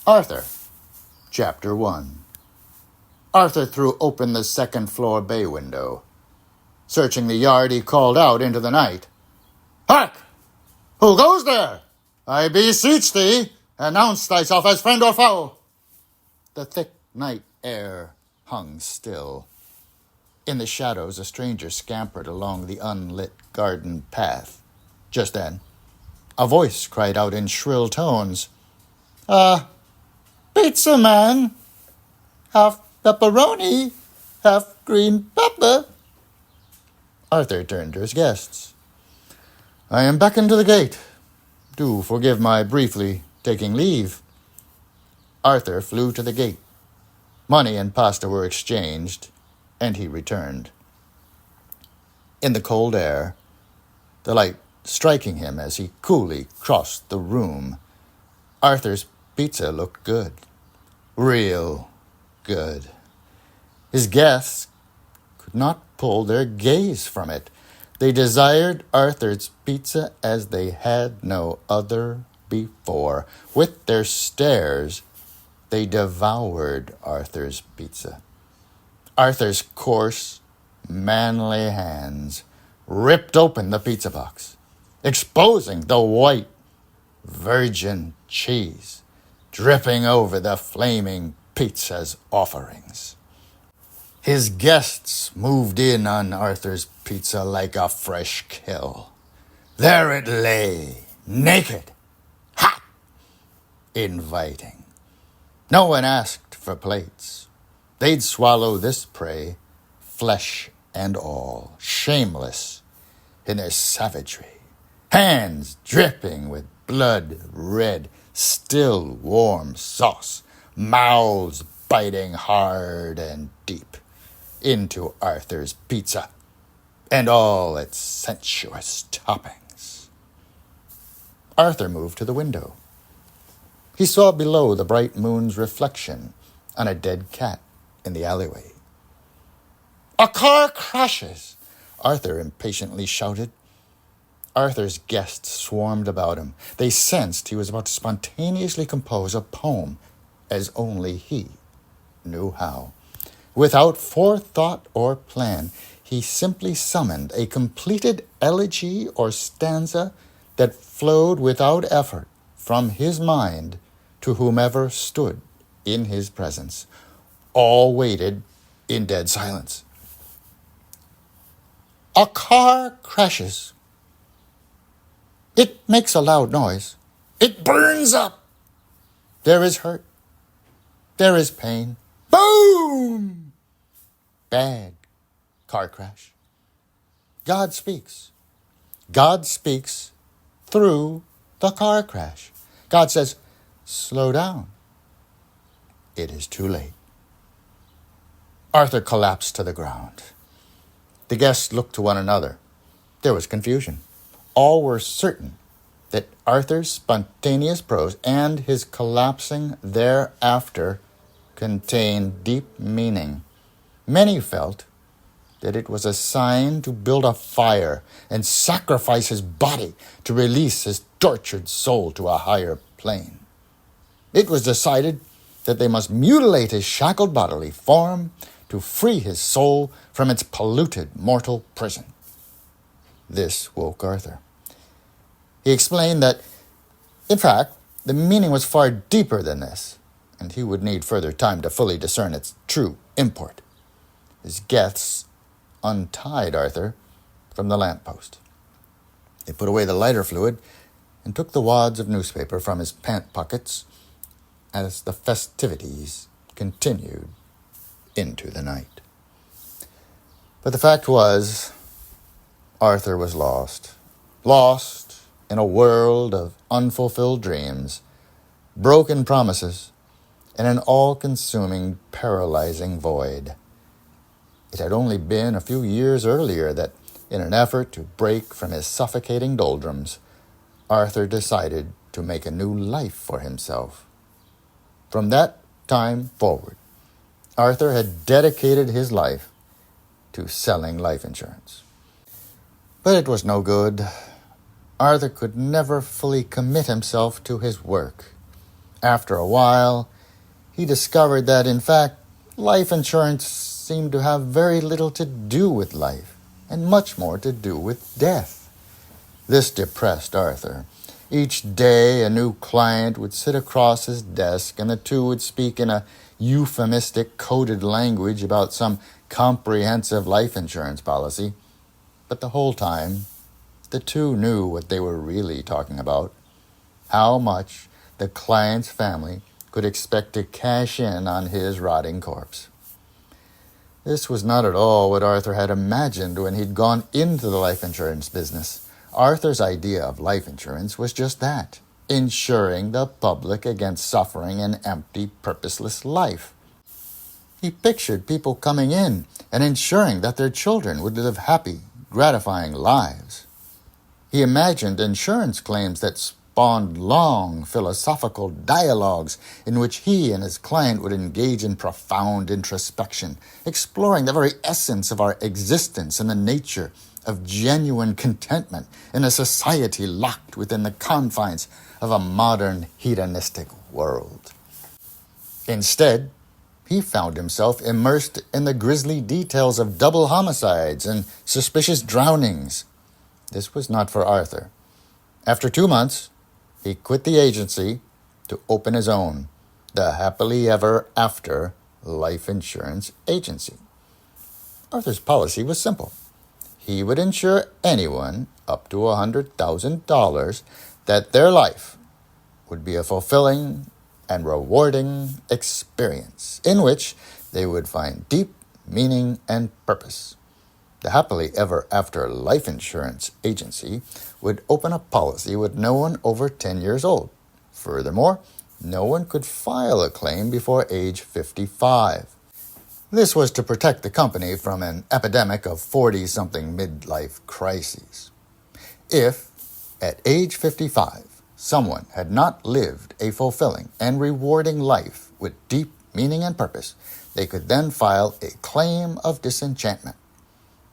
Arthur, Chapter 1. Arthur threw open the second-floor bay window. Searching the yard, he called out into the night. "Hark! Who goes there? I beseech thee, announce thyself as friend or foe." The thick night air hung still. In the shadows, a stranger scampered along the unlit garden path. Just then, a voice cried out in shrill tones, "Pizza man! Half pepperoni, half green pepper." Arthur turned to his guests. "I am beckoned to the gate. Do forgive my briefly taking leave." Arthur flew to the gate. Money and pasta were exchanged, and he returned. In the cold air, the light striking him as he coolly crossed the room, Arthur's pizza looked good. Real good. His guests could not pull their gaze from it. They desired Arthur's pizza as they had no other before. With their stares, they devoured Arthur's pizza. Arthur's coarse, manly hands ripped open the pizza box, exposing the white, virgin cheese dripping over the flaming pizza's offerings. His guests moved in on Arthur's pizza like a fresh kill. There it lay, naked, hot, inviting. No one asked for plates. They'd swallow this prey, flesh and all, shameless in their savagery, hands dripping with blood-red, still warm sauce, mouths biting hard and deep into Arthur's pizza and all its sensuous toppings. Arthur moved to the window. He saw below the bright moon's reflection on a dead cat in the alleyway. "A car crashes!" Arthur impatiently shouted. Arthur's guests swarmed about him. They sensed he was about to spontaneously compose a poem, as only he knew how. Without forethought or plan, he simply summoned a completed elegy or stanza that flowed without effort from his mind to whomever stood in his presence. All waited in dead silence. "A car crashes. It makes a loud noise. It burns up. There is hurt. There is pain. Boom! Bad car crash. God speaks. God speaks through the car crash. God says, 'Slow down.' It is too late." Arthur collapsed to the ground. The guests looked to one another. There was confusion. All were certain that Arthur's spontaneous prose and his collapsing thereafter contained deep meaning. Many felt that it was a sign to build a fire and sacrifice his body to release his tortured soul to a higher plane. It was decided that they must mutilate his shackled bodily form to free his soul from its polluted mortal prison. This woke Arthur. He explained that, in fact, the meaning was far deeper than this, and he would need further time to fully discern its true import. His guests untied Arthur from the lamppost. They put away the lighter fluid and took the wads of newspaper from his pant pockets as the festivities continued into the night. But the fact was, Arthur was lost. Lost in a world of unfulfilled dreams, broken promises, and an all-consuming, paralyzing void. It had only been a few years earlier that, in an effort to break from his suffocating doldrums, Arthur decided to make a new life for himself. From that time forward, Arthur had dedicated his life to selling life insurance. But it was no good. Arthur could never fully commit himself to his work. After a while, he discovered that, in fact, life insurance seemed to have very little to do with life and much more to do with death. This depressed Arthur. Each day, a new client would sit across his desk, and the two would speak in a euphemistic coded language about some comprehensive life insurance policy. But the whole time, the two knew what they were really talking about: how much the client's family could expect to cash in on his rotting corpse. This was not at all what Arthur had imagined when he'd gone into the life insurance business. Arthur's idea of life insurance was just that: insuring the public against suffering an empty, purposeless life. He pictured people coming in and ensuring that their children would live happy, gratifying lives. He imagined insurance claims that spawned long philosophical dialogues in which he and his client would engage in profound introspection, exploring the very essence of our existence and the nature of genuine contentment in a society locked within the confines of a modern hedonistic world. Instead, he found himself immersed in the grisly details of double homicides and suspicious drownings. This was not for Arthur. After 2 months, he quit the agency to open his own, the Happily Ever After Life Insurance Agency. Arthur's policy was simple. He would insure anyone up to $100,000 that their life would be a fulfilling and rewarding experience in which they would find deep meaning and purpose. The Happily Ever After Life Insurance Agency would open a policy with no one over 10 years old. Furthermore, no one could file a claim before age 55. This was to protect the company from an epidemic of 40-something midlife crises. If, at age 55, someone had not lived a fulfilling and rewarding life with deep meaning and purpose, they could then file a claim of disenchantment.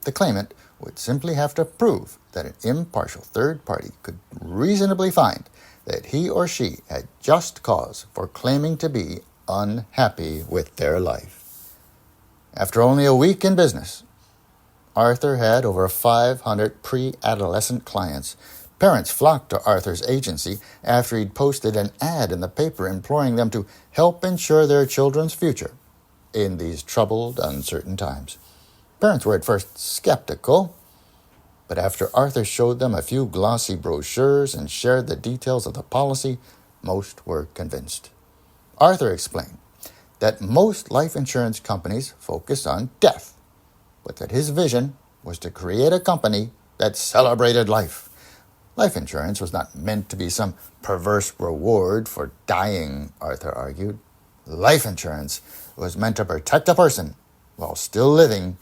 The claimant would simply have to prove that an impartial third party could reasonably find that he or she had just cause for claiming to be unhappy with their life. After only a week in business, Arthur had over 500 pre-adolescent clients. Parents flocked to Arthur's agency after he'd posted an ad in the paper imploring them to help ensure their children's future in these troubled, uncertain times. Parents were at first skeptical, but after Arthur showed them a few glossy brochures and shared the details of the policy, most were convinced. Arthur explained that most life insurance companies focus on death, but that his vision was to create a company that celebrated life. Life insurance was not meant to be some perverse reward for dying, Arthur argued. Life insurance was meant to protect a person while still living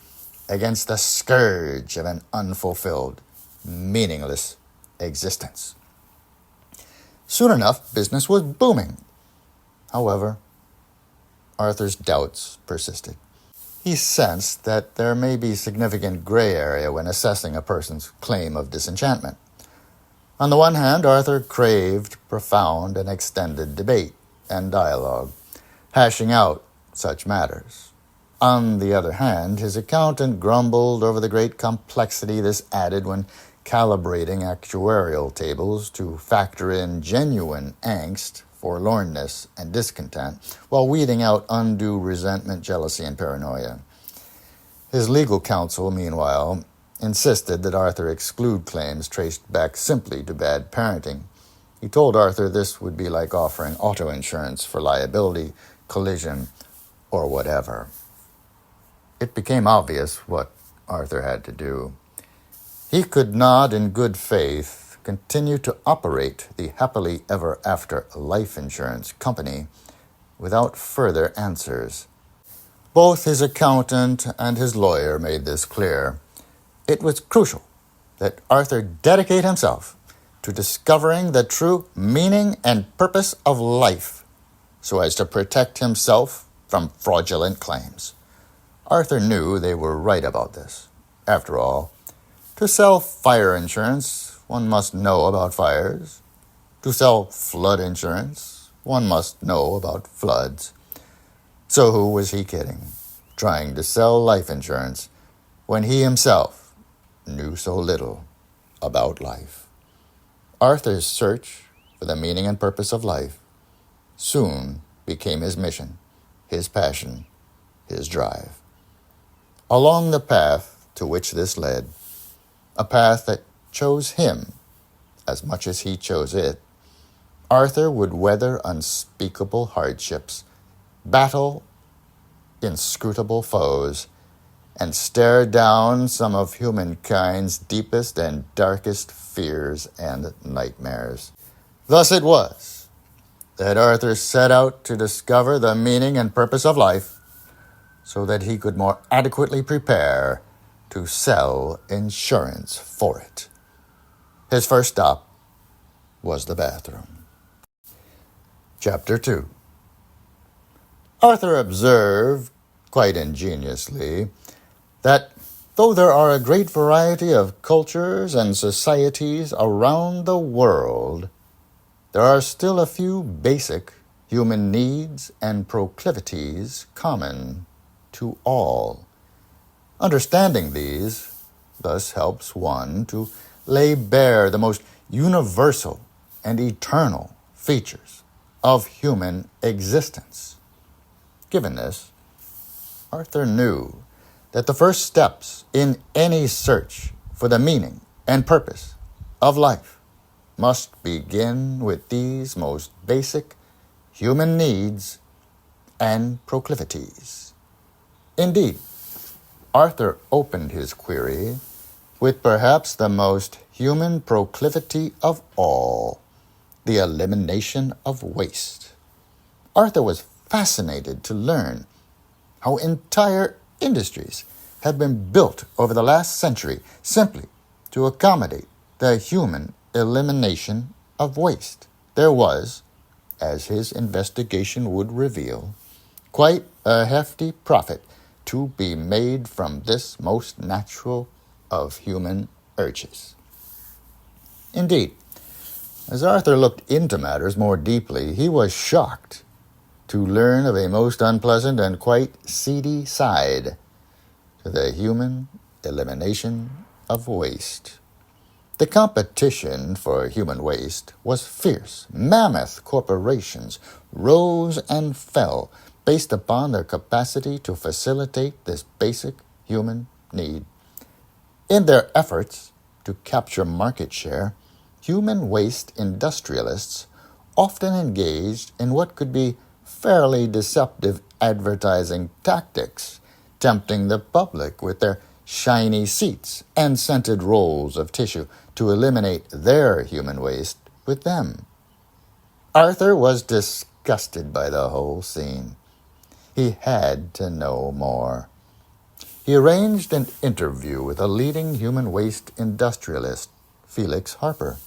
against the scourge of an unfulfilled, meaningless existence. Soon enough, business was booming. However, Arthur's doubts persisted. He sensed that there may be significant gray area when assessing a person's claim of disenchantment. On the one hand, Arthur craved profound and extended debate and dialogue, hashing out such matters. On the other hand, his accountant grumbled over the great complexity this added when calibrating actuarial tables to factor in genuine angst, forlornness, and discontent, while weeding out undue resentment, jealousy, and paranoia. His legal counsel, meanwhile, insisted that Arthur exclude claims traced back simply to bad parenting. He told Arthur this would be like offering auto insurance for liability, collision, or whatever. It became obvious what Arthur had to do. He could not, in good faith, continue to operate the Happily Ever After Life Insurance Company without further answers. Both his accountant and his lawyer made this clear. It was crucial that Arthur dedicate himself to discovering the true meaning and purpose of life so as to protect himself from fraudulent claims. Arthur knew they were right about this. After all, to sell fire insurance, one must know about fires. To sell flood insurance, one must know about floods. So who was he kidding, trying to sell life insurance when he himself knew so little about life? Arthur's search for the meaning and purpose of life soon became his mission, his passion, his drive. Along the path to which this led, a path that chose him as much as he chose it, Arthur would weather unspeakable hardships, battle inscrutable foes, and stare down some of humankind's deepest and darkest fears and nightmares. Thus it was that Arthur set out to discover the meaning and purpose of life so that he could more adequately prepare to sell insurance for it. His first stop was the bathroom. Chapter 2. Arthur observed, quite ingeniously, that though there are a great variety of cultures and societies around the world, there are still a few basic human needs and proclivities common to all. Understanding these thus helps one to lay bare the most universal and eternal features of human existence. Given this, Arthur knew that the first steps in any search for the meaning and purpose of life must begin with these most basic human needs and proclivities. Indeed, Arthur opened his query with perhaps the most human proclivity of all, the elimination of waste. Arthur was fascinated to learn how entire industries have been built over the last century simply to accommodate the human elimination of waste. There was, as his investigation would reveal, quite a hefty profit to be made from this most natural of human urges. Indeed, as Arthur looked into matters more deeply, he was shocked to learn of a most unpleasant and quite seedy side to the human elimination of waste. The competition for human waste was fierce. Mammoth corporations rose and fell based upon their capacity to facilitate this basic human need. In their efforts to capture market share, human waste industrialists often engaged in what could be fairly deceptive advertising tactics, tempting the public with their shiny seats and scented rolls of tissue to eliminate their human waste with them. Arthur was disgusted by the whole scene. He had to know more. He arranged an interview with a leading human waste industrialist, Felix Harper.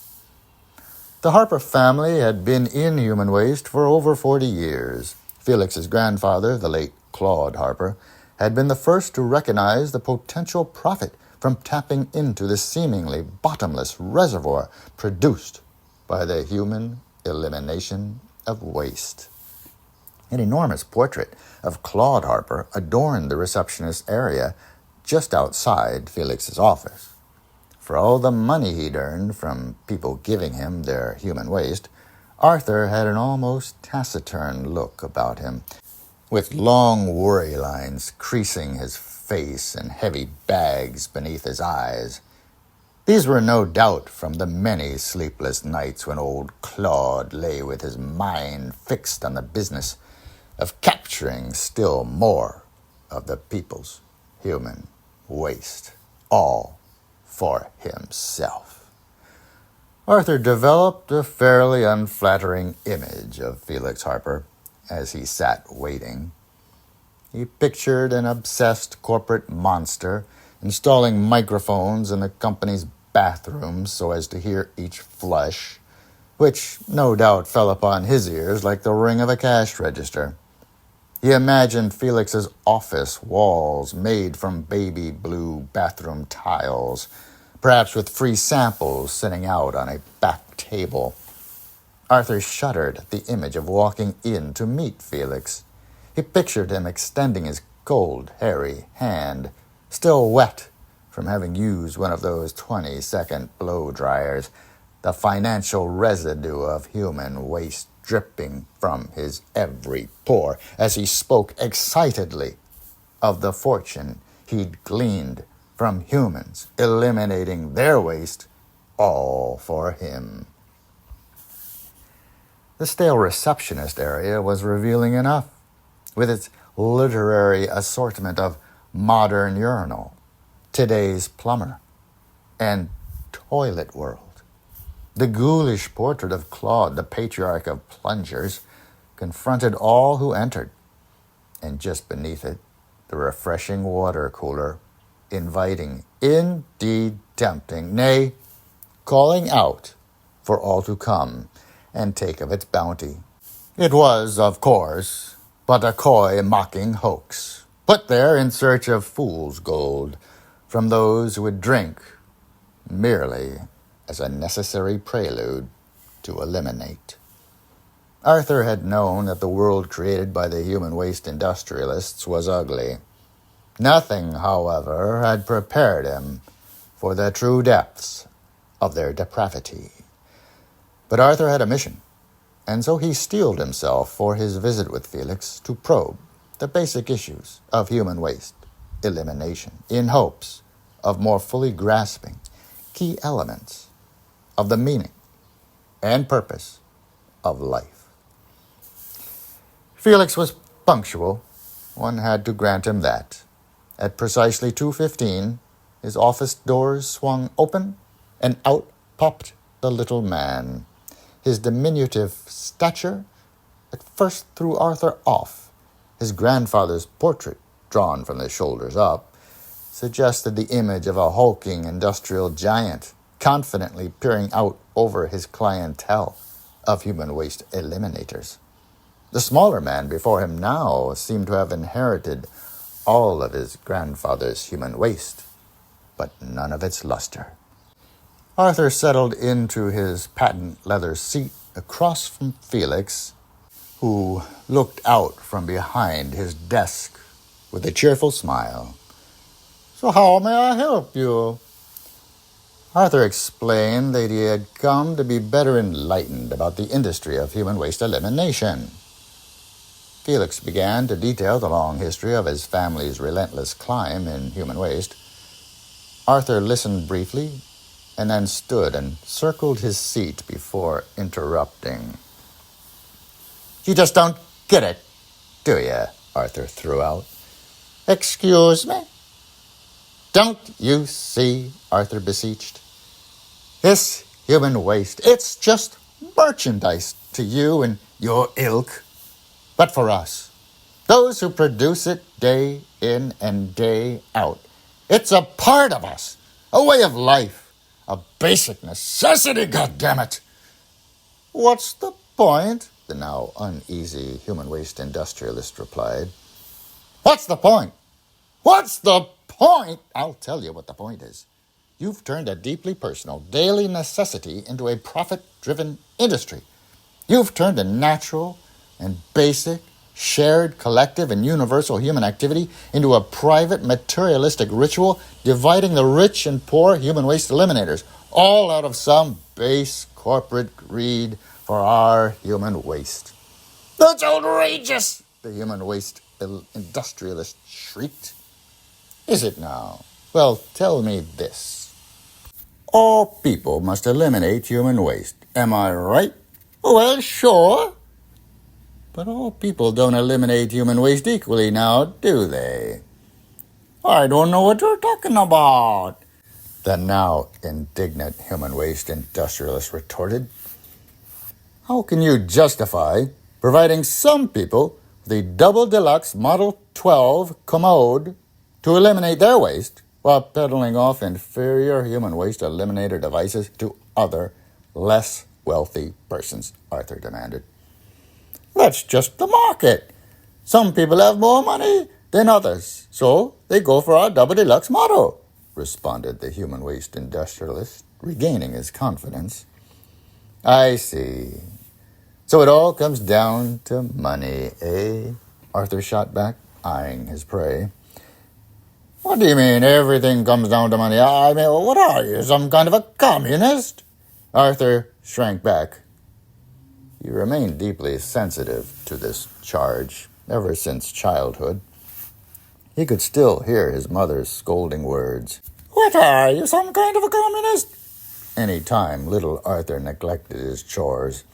The Harper family had been in human waste for over 40 years. Felix's grandfather, the late Claude Harper, had been the first to recognize the potential profit from tapping into the seemingly bottomless reservoir produced by the human elimination of waste. An enormous portrait of Claude Harper adorned the receptionist area just outside Felix's office. For all the money he'd earned from people giving him their human waste, Arthur had an almost taciturn look about him, with long worry lines creasing his face and heavy bags beneath his eyes. These were no doubt from the many sleepless nights when old Claude lay with his mind fixed on the business of capturing still more of the people's human waste, all for himself. Arthur developed a fairly unflattering image of Felix Harper as he sat waiting. He pictured an obsessed corporate monster installing microphones in the company's bathrooms so as to hear each flush, which no doubt fell upon his ears like the ring of a cash register. He imagined Felix's office walls made from baby blue bathroom tiles, perhaps with free samples sitting out on a back table. Arthur shuddered at the image of walking in to meet Felix. He pictured him extending his cold, hairy hand, still wet from having used one of those 20-second blow dryers, the financial residue of human waste dripping from his every pore as he spoke excitedly of the fortune he'd gleaned from humans eliminating their waste, all for him. The stale receptionist area was revealing enough, with its literary assortment of modern urinal, today's plumber, and toilet world. The ghoulish portrait of Claude, the patriarch of plungers, confronted all who entered, and just beneath it, the refreshing water cooler, inviting, indeed tempting, nay, calling out for all to come and take of its bounty. It was, of course, but a coy, mocking hoax, put there in search of fool's gold from those who would drink merely as a necessary prelude to eliminate. Arthur had known that the world created by the human waste industrialists was ugly. Nothing, however, had prepared him for the true depths of their depravity. But Arthur had a mission, and so he steeled himself for his visit with Felix to probe the basic issues of human waste elimination in hopes of more fully grasping key elements of the meaning and purpose of life. Felix was punctual. One had to grant him that. At precisely 2:15, his office doors swung open, and out popped the little man. His diminutive stature at first threw Arthur off. His grandfather's portrait, drawn from the shoulders up, suggested the image of a hulking industrial giant confidently peering out over his clientele of human waste eliminators. The smaller man before him now seemed to have inherited all of his grandfather's human waste, but none of its luster. Arthur settled into his patent leather seat across from Felix, who looked out from behind his desk with a cheerful smile. "So how may I help you?" Arthur explained that he had come to be better enlightened about the industry of human waste elimination. Felix began to detail the long history of his family's relentless climb in human waste. Arthur listened briefly and then stood and circled his seat before interrupting. "You just don't get it, do you?" Arthur threw out. "Excuse me?" "Don't you see?" Arthur beseeched. "This human waste, it's just merchandise to you and your ilk. But for us, those who produce it day in and day out, it's a part of us, a way of life, a basic necessity, goddammit." "What's the point?" the now uneasy human waste industrialist replied. "What's the point? What's the point? I'll tell you what the point is. You've turned a deeply personal, daily necessity into a profit-driven industry. You've turned a natural and basic, shared, collective, and universal human activity into a private, materialistic ritual, dividing the rich and poor human waste eliminators, all out of some base corporate greed for our human waste." "That's outrageous!" the human waste industrialist shrieked. "Is it now? Well, tell me this. All people must eliminate human waste. Am I right?" "Well, sure." "But all people don't eliminate human waste equally now, do they?" "I don't know what you're talking about," the now indignant human waste industrialist retorted. "How can you justify providing some people with a double deluxe Model 12 commode to eliminate their waste while peddling off inferior human waste eliminator devices to other, less wealthy persons?" Arthur demanded. "That's just the market. Some people have more money than others, so they go for our double deluxe model," responded the human waste industrialist, regaining his confidence. "I see. So it all comes down to money, eh? Arthur shot back, eyeing his prey. What do you mean everything comes down to money? I mean, what are you, some kind of a communist? Arthur shrank back. He remained deeply sensitive to this charge ever since childhood. He could still hear his mother's scolding words. What are you, some kind of a communist? Any time little Arthur neglected his chores,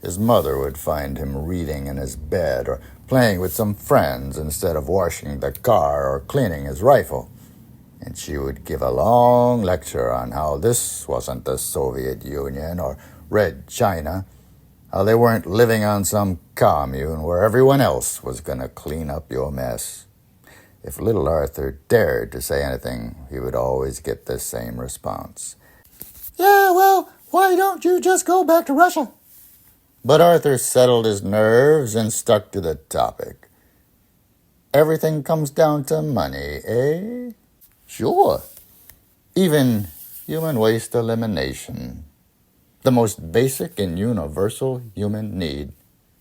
his mother would find him reading in his bed or playing with some friends instead of washing the car or cleaning his rifle. And she would give a long lecture on how this wasn't the Soviet Union or Red China, how they weren't living on some commune where everyone else was going to clean up your mess. If little Arthur dared to say anything, he would always get the same response. Yeah, well, why don't you just go back to Russia? But Arthur settled his nerves and stuck to the topic. Everything comes down to money, eh? Sure. Even human waste elimination, the most basic and universal human need,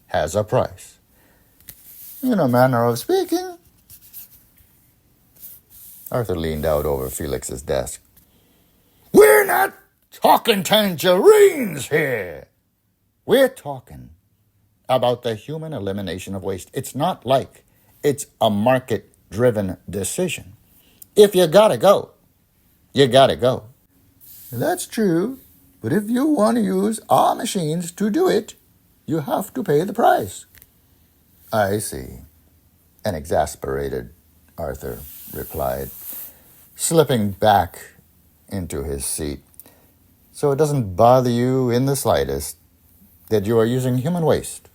has a price. In a manner of speaking. Arthur leaned out over Felix's desk. We're not talking tangerines here. We're talking about the human elimination of waste. It's not like it's a market-driven decision. If you gotta go, you gotta go. That's true, but if you want to use our machines to do it, you have to pay the price. I see, an exasperated Arthur replied, slipping back into his seat. So it doesn't bother you in the slightest that you are using human waste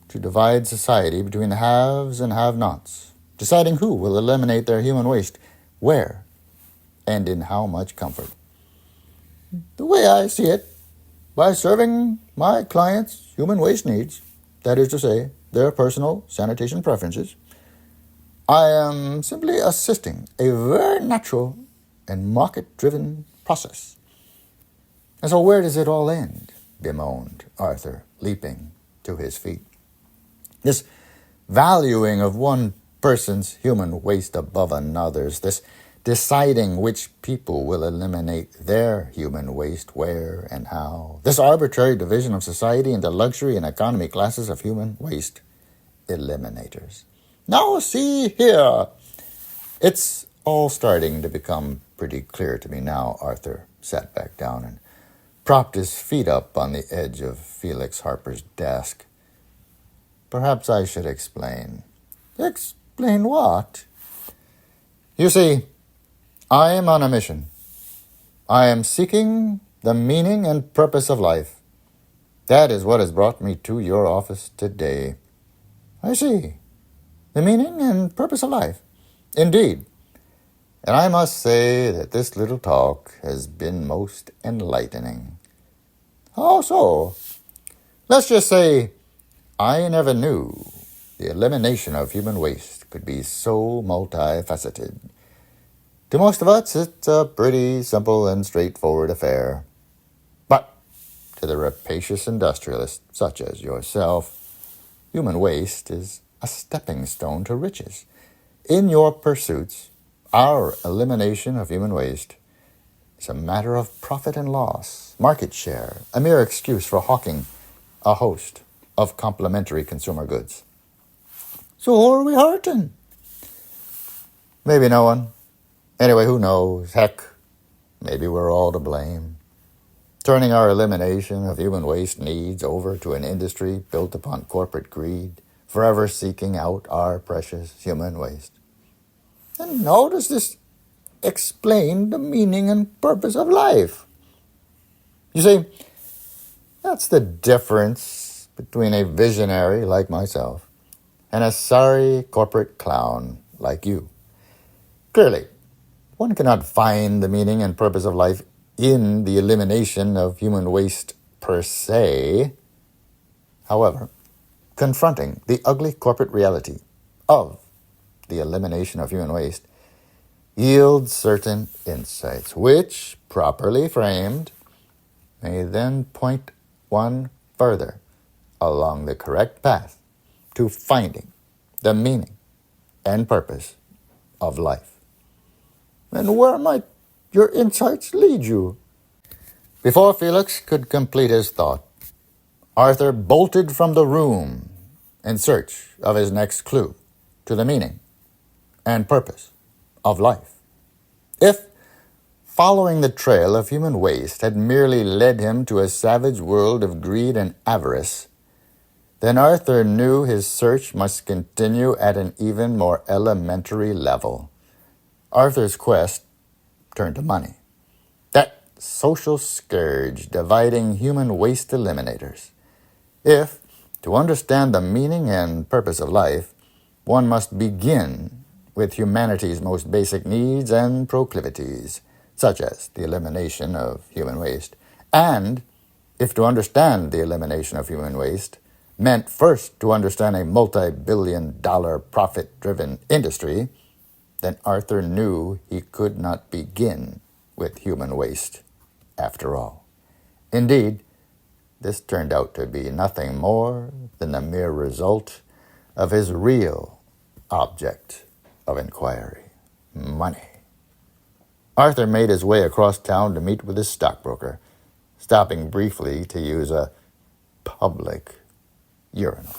to divide society between the haves and have-nots, deciding who will eliminate their human waste, where, and in how much comfort. The way I see it, by serving my clients' human waste needs, that is to say, their personal sanitation preferences, I am simply assisting a very natural and market-driven process. And so where does it all end? Bemoaned Arthur, leaping to his feet. This valuing of one person's human waste above another's, this deciding which people will eliminate their human waste where and how, this arbitrary division of society into luxury and economy classes of human waste eliminators. Now see here. It's all starting to become pretty clear to me now. Arthur sat back down and propped his feet up on the edge of Felix Harper's desk. Perhaps I should explain. Explain what? You see, I am on a mission. I am seeking the meaning and purpose of life. That is what has brought me to your office today. I see. The meaning and purpose of life. Indeed. And I must say that this little talk has been most enlightening. How so? Let's just say I never knew the elimination of human waste could be so multifaceted. To most of us, it's a pretty simple and straightforward affair. But to the rapacious industrialist, such as yourself, human waste is a stepping stone to riches. In your pursuits, our elimination of human waste is a matter of profit and loss, market share, a mere excuse for hawking a host of complementary consumer goods. So who are we hurting? Maybe no one. Anyway, who knows? Heck, maybe we're all to blame. Turning our elimination of human waste needs over to an industry built upon corporate greed, forever seeking out our precious human waste. And how does this explain the meaning and purpose of life? You see, that's the difference between a visionary like myself and a sorry corporate clown like you. Clearly, one cannot find the meaning and purpose of life in the elimination of human waste per se. However, confronting the ugly corporate reality of the elimination of human waste yields certain insights, which, properly framed, may then point one further along the correct path to finding the meaning and purpose of life. And where might your insights lead you? Before Felix could complete his thought, Arthur bolted from the room in search of his next clue to the meaning and purpose of life. If following the trail of human waste had merely led him to a savage world of greed and avarice, then Arthur knew his search must continue at an even more elementary level. Arthur's quest turned to money, that social scourge dividing human waste eliminators. If, to understand the meaning and purpose of life, one must begin with humanity's most basic needs and proclivities, such as the elimination of human waste, and if to understand the elimination of human waste meant first to understand a multi-billion-dollar profit-driven industry, then Arthur knew he could not begin with human waste after all. Indeed, this turned out to be nothing more than the mere result of his real object of inquiry, money. Arthur made his way across town to meet with his stockbroker, stopping briefly to use a public urinal.